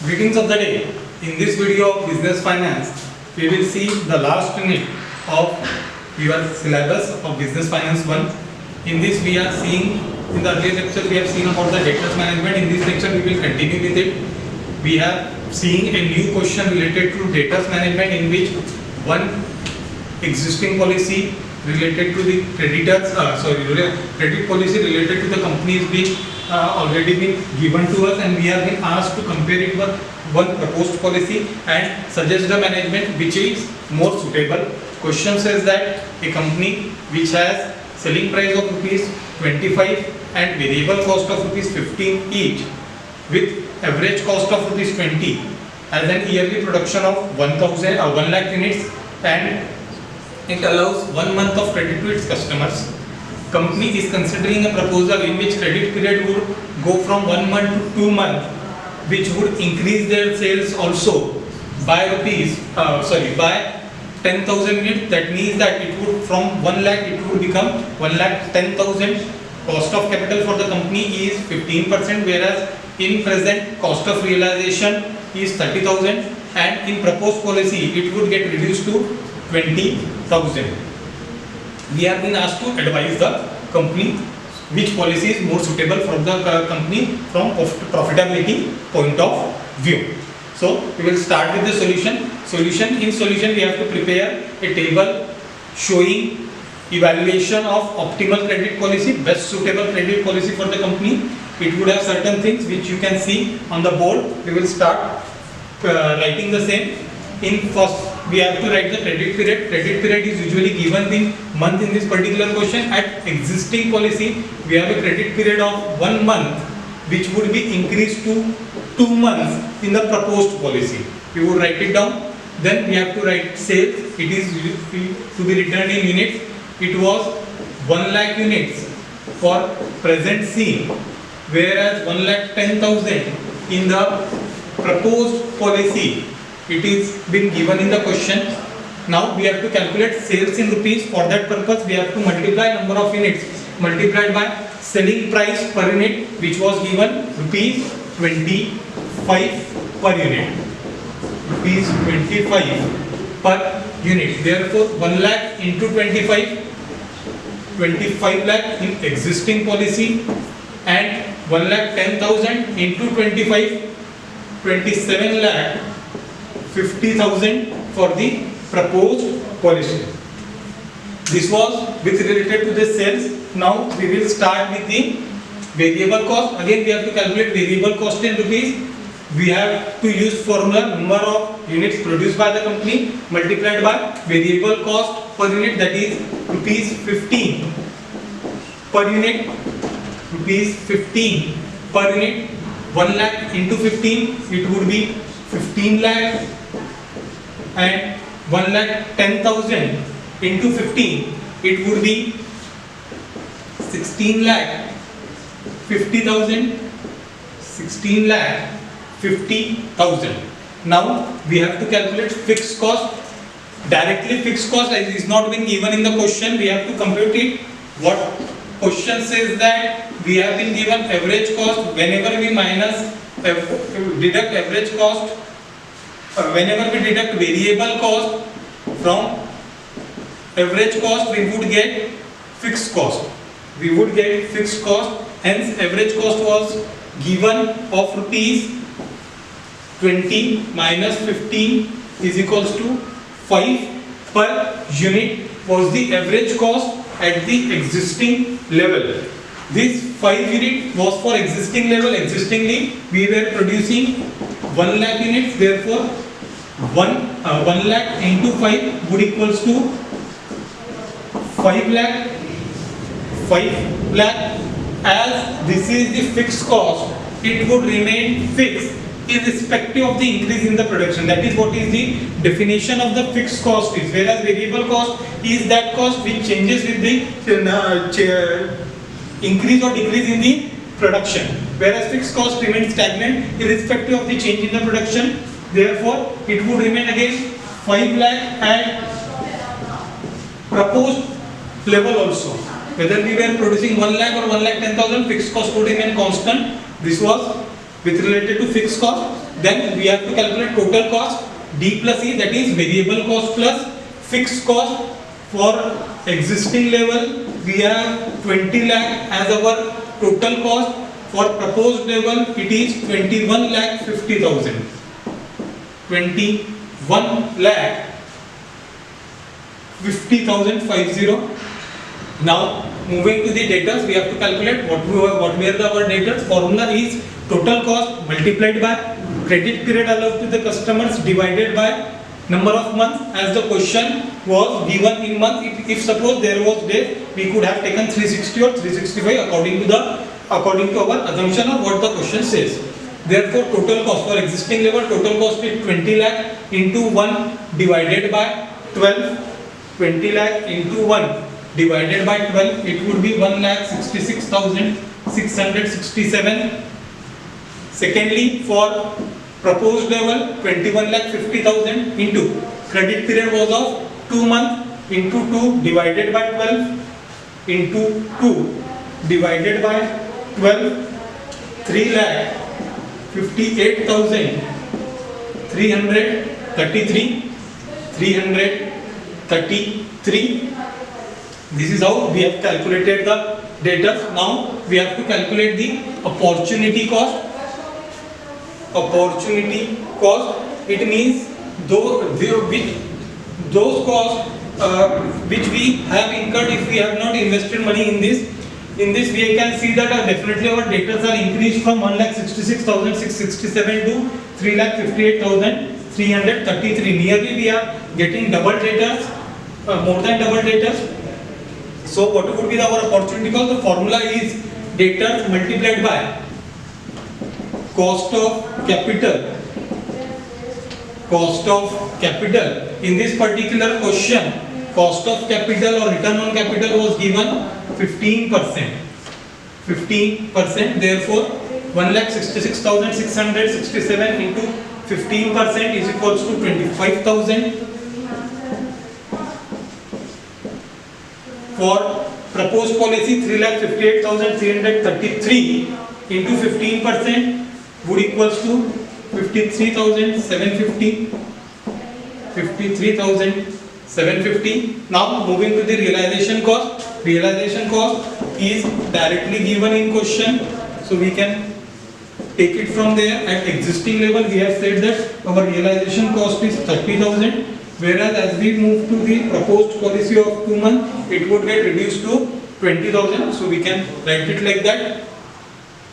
Greetings of the day. In this video of business finance, we will see the last unit of your syllabus of business finance 1. In this we are seeing, in the earlier lecture we have seen about the debtors management. In this lecture we will continue with it. We are seeing a new question related to debtors management, in which one existing policy related to the creditors, credit policy related to the company is being already been given to us, and we have been asked to compare it with one proposed policy and suggest the management which is more suitable. Question says that a company which has selling price of rupees 25 and variable cost of rupees 15 each, with average cost of rupees 20, has an yearly production of 1 lakh units, and it allows 1 month of credit to its customers. Company is considering a proposal in which credit period would go from 1 month to 2 months, which would increase their sales also by by 10,000 units. That means that it would, from 1 lakh it would become 1,10,000. Cost of capital for the company is 15%, whereas in present cost of realization is 30,000, and in proposed policy it would get reduced to 20,000. We have been asked to advise the company which policy is more suitable for the company from profitability point of view. So we will start with the solution. In solution we have to prepare a table showing evaluation of optimal credit policy, best suitable credit policy for the company. It would have certain things which you can see on the board. We will start writing the same. In first, we have to write the credit period. Credit period is usually given in month in this particular question. At existing policy, we have a credit period of 1 month, which would be increased to 2 months in the proposed policy. We would write it down. Then we have to write sales. It is to be written in units. It was 1 lakh units for present scene, whereas 1,10,000 in the proposed policy. It is been given in the question. Now we have to calculate sales in rupees. For that purpose we have to multiply number of units multiplied by selling price per unit, which was given rupees 25 per unit. Rupees 25 per unit. Therefore 1 lakh into 25 lakh in existing policy, and 1,10,000 into 25 27 lakh 50,000 for the proposed policy. This was with related to the sales. Now we will start with the variable cost. Again we have to calculate variable cost in rupees. We have to use formula number of units produced by the company multiplied by variable cost per unit, that is rupees 15 per unit. Rupees 15 per unit. 1 lakh into 15, it would be 15 lakh, and 1,10,000 into 15, it would be 16 lakh 50,000. 16 lakh 50,000. Now we have to calculate fixed cost. Directly fixed cost is not been given in the question. We have to compute it. What question says that we have been given average cost. Whenever we deduct average cost, whenever we deduct variable cost from average cost, we would get fixed cost. Hence average cost was given of rupees 20 minus 15 is equals to 5 per unit was the average cost at the existing level. This 5 unit was for existing level. Existingly we were producing 1 lakh units. Therefore 1 lakh into 5 would equals to 5 lakh. As this is the fixed cost, it would remain fixed irrespective of the increase in the production. That is what is the definition of the fixed cost is. Whereas variable cost is that cost which changes with the increase or decrease in the production, whereas fixed cost remains stagnant irrespective of the change in the production. Therefore it would remain again 5 lakh at proposed level also. Whether we were producing 1 lakh or 1,10,000, fixed cost would remain constant. This was with related to fixed cost. Then we have to calculate total cost, D plus E, that is variable cost plus fixed cost. For existing level, we have 20 lakh as our total cost. For proposed level, it is 21 lakh 50,000. 21 lakh 50,050. Now moving to the data, we have to calculate what were our data. Formula is total cost multiplied by credit period allowed to the customers divided by number of months. As the question was given in month, if suppose there was days, we could have taken 360 or 365 according to our assumption of what the question says. Therefore, total cost for existing level, total cost is 20 lakh into 1 divided by 12. 20 lakh into 1 divided by 12, it would be 1,66,667. Secondly, for proposed level, 21 lakh 50,000 into credit period was of 2 months into 2 divided by 12 into 2 divided by 12, 3 lakh 58,333. This is how we have calculated the data. Now we have to calculate the opportunity cost. Opportunity cost, it means those costs which we have incurred if we have not invested money in this. In this we can see that definitely our debtors are increased from 1,66,667 to 3,58,333. Nearly we are getting double debtors, more than double debtors. So what would be our opportunity cost? The formula is debtors multiplied by cost of capital. Cost of capital. In this particular question, cost of capital or return on capital was given 15%. 15%. Therefore, 1,66,667 into 15% is equals to 25,000. For proposed policy, 3,58,333 into 15% would equals to 53,750. 53,750. Now moving to the realization cost. Realization cost is directly given in question, so we can take it from there. At existing level, we have said that our realization cost is 30,000, whereas as we move to the proposed policy of 2 months, it would get reduced to 20,000. So we can write it like that.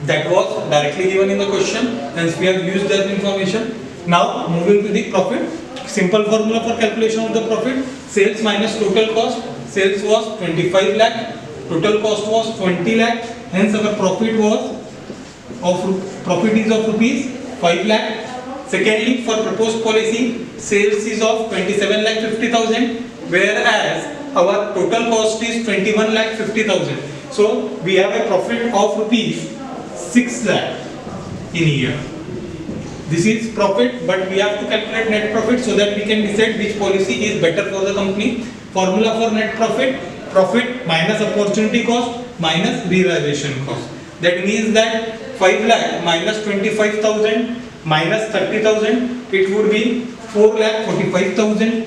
That was directly given in the question, hence we have used that information. Now moving to the profit. Simple formula for calculation of the profit: sales minus total cost. Sales was 25 lakh, total cost was 20 lakh, hence our profit is of rupees 5 lakh. Secondly, for proposed policy, sales is of 27 lakh 50,000, whereas our total cost is 21 lakh 50,000. So we have a profit of rupees 6 lakh in a year. This is profit, but we have to calculate net profit so that we can decide which policy is better for the company. Formula for net profit: profit minus opportunity cost minus realization cost. That means that 5 lakh minus 25,000 minus 30,000, it would be 4 lakh 45,000.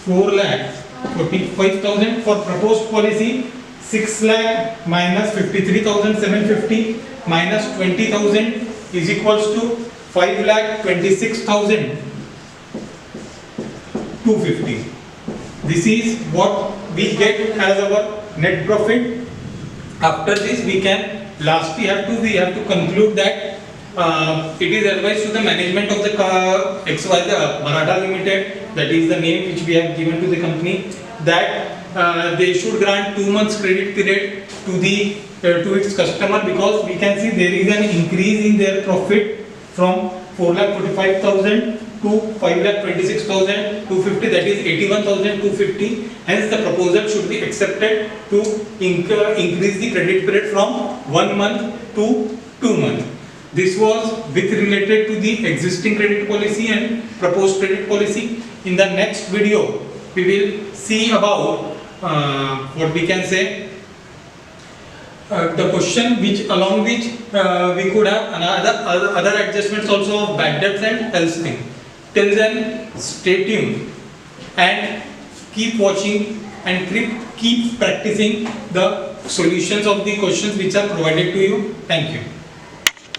4 lakh 45,000. For proposed policy, 6 lakh minus 53,750 minus 20,000 is equals to 5 lakh 26,250. This is what we get as our net profit. After this, we have to conclude that it is advised to the management of the XYZ Maratha Limited, that is the name which we have given to the company, that they should grant 2 months credit period to its customer, because we can see there is an increase in their profit from 4,45,000 to 5,26,250, that is 81,250. Hence the proposal should be accepted to increase the credit period from 1 month to 2 months. This was with related to the existing credit policy and proposed credit policy. In the next video, we will see about what we can say the question which along which we could have other adjustments also of bad debts and else thing. Till then, stay tuned and keep watching and keep practicing the solutions of the questions which are provided to you. Thank you.